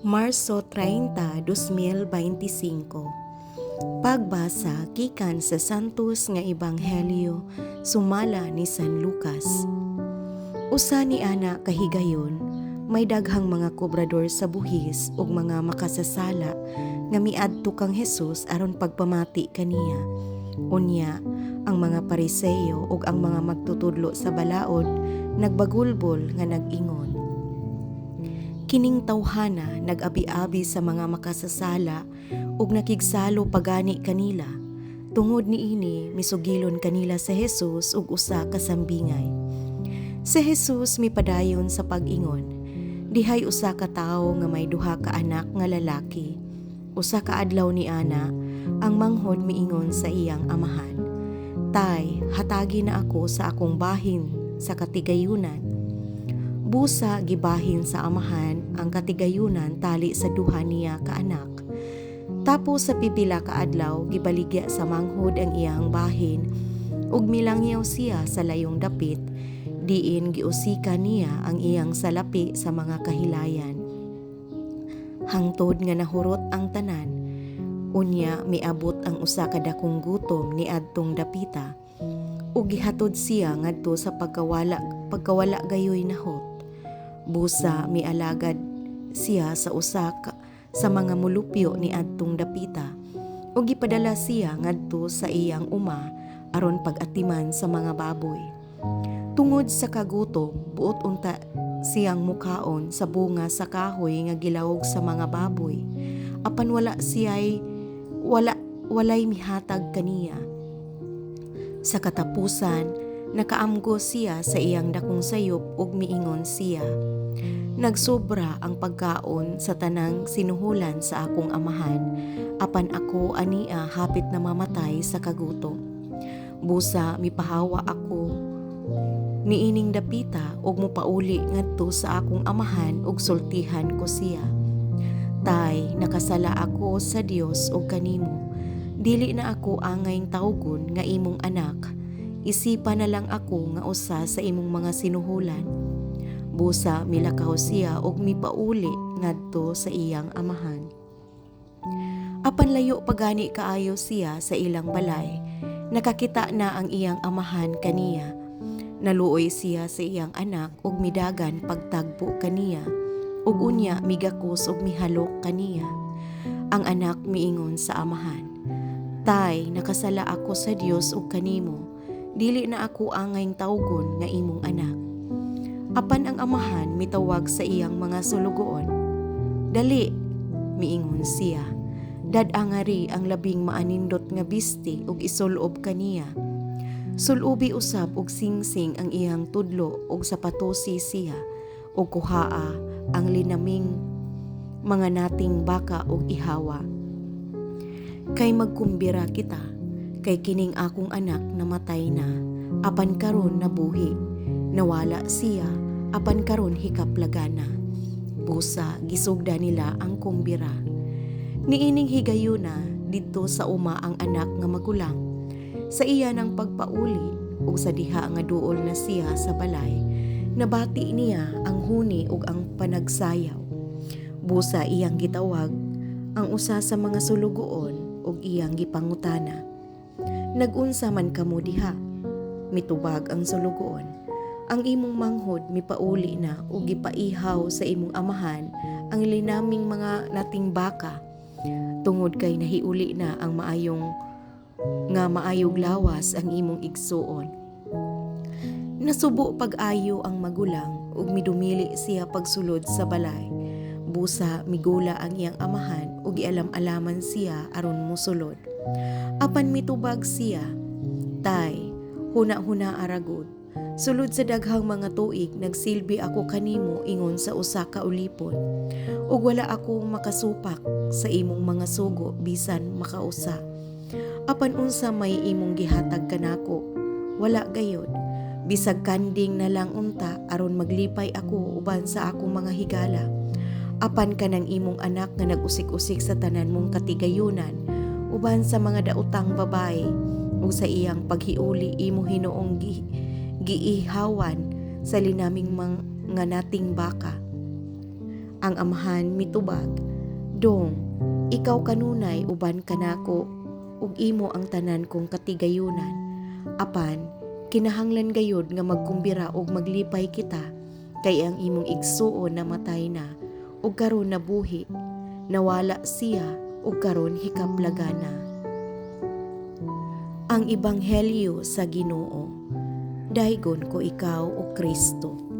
Marso 30, 2025. Pagbasa gikan sa Santos nga Ebanghelyo sumala ni San Lucas. Usa ni ana kahigayon, may daghang mga kobrador sa buhis ug mga makasasala nga miadto kang Hesus aron pagpamati kaniya. Unya, ang mga Pariseo ug ang mga magtutudlo sa balaod nagbagulbol nga nag-ingon. Kining tawhana nag-abi-abi sa mga makasasala ug nakigsalo pagani kanila. Tungod niini misugilon kanila sa Hesus ug usa ka sambingay. Si Hesus mipadayon sa pag-ingon. Dihay usa ka tawo nga may duha ka anak nga lalaki. Usa ka adlaw ni ana, ang manghod miingon sa iyang amahan, "Tay, hatagi na ako sa akong bahin sa katigayunan." Busa gibahin sa amahan ang katigayunan tali sa duha niya ka anak. Tapos sa pipila ka adlaw gibaligya sa manghod ang iyang bahin ug milangyaw siya sa layong dapit, diin giusika niya ang iyang salapi sa mga kahilayan. Hangtod nga nahurot ang tanan, unya miabot ang usa ka dakong gutom ni adtong dapita ug gihatod siya ngadto sa pagkawala gayoy nahot. Busa mialagad siya sa sa mga mulupyo ni adtong dapita ug gipadala siya ngadto sa iyang uma aron pag-atiman sa mga baboy. Tungod sa kagutom, buot unta siyang mukaon sa bunga sa kahoy nga gilawog sa mga baboy. Apan walay mihatag kaniya. Sa katapusan, nakaamgo siya sa iyang dakong sayop ug miingon siya, "Nagsobra ang pagkaon sa tanang sinuhulan sa akong amahan, apan ako ania hapit na mamatay sa kagutom. Busa mipahawa ako niining dapita ug mopauli ngadto sa akong amahan ug sultihan ko siya. Tay, nakasala ako sa Dios ug kanimo. Dili na ako angayng tawgon nga imong anak. Isipa na lang ako nga usa sa imong mga sinuhulan." Busa milakaw siya ug mipauli ngadto sa iyang amahan. Apan layo pagani kaayo siya sa ilang balay, nakakita na ang iyang amahan kaniya. Naluoy siya sa iyang anak ug midagan pagtagpo kaniya, ug unya migakos ug mihalok kaniya. Ang anak miingon sa amahan, "Tay, nakasala ako sa Dios ug kanimo. Dili na ako angayng tawgon nga imong anak." Apan ang amahan mitawag sa iyang mga sulugoon. "Dali," miingon siya, "dad-angari ang labing maanindot nga bisti ug isulob kaniya." Sulubi usab og singsing ang iyang tudlo ug sapatosi siya ug kuhaa ang linaming mga nating baka ug ihawa. "Kay magkumbira kita, kay kining akong anak namatay na, apan karon nabuhi. Nawala siya, apan karon hikaplagana." Busa gisugda nila ang kumbira. Niining higayuna didto sa uma ang anak nga magulang. Sa iya ng pagpauli ug sa diha nga duol na siya sa balay, nabati niya ang huni ug ang panagsayaw. Busa iyang gitawag ang usa sa mga sulugoon ug iyang gipangutana, "Nag-unsa man kamo diha?" Mitubag ang sulugoon, "Ang imong manghod mipauli na ug gipaihaw sa imong amahan ang linaming mga nating baka, tungod kay nahiuli na ang maayog lawas ang imong igsuon." Nasubo pag-ayo ang magulang ug midumili siya pagsulod sa balay. Busa migula ang iyang amahan ug gialam-alaman siya aron mosulod. Apan mitubag siya, "Tay, huna-huna aragod. Sulod sa daghang mga tuig nagsilbi ako kanimo ingon sa usa ka ulipon, ug wala ako makasupak sa imong mga sugo bisan makausa. Apan unsa may imong gihatag kanako? Wala gayod. Bisag kanding na lang unta aron maglipay ako uban sa akong mga higala. Apan kanang imong anak nga nag-usik-usik sa tanan mong katigayunan uban sa mga daotang babae ug sa iyang paghiuli imo hinuong giihawan sa linaming mga nating baka. Ang amahan mitubag, "Dong, ikaw kanunay uban kanako ug imo ang tanan kong katigayunan. Apan kinahanglan gayud nga magkumbira ug maglipay kita kay ang imong igsuon namatay na ug karon nabuhi. Nawala siya ug karon hikaplagana." Ang Ebanghelyo sa Ginoo. Daygon ko ikaw, o Kristo.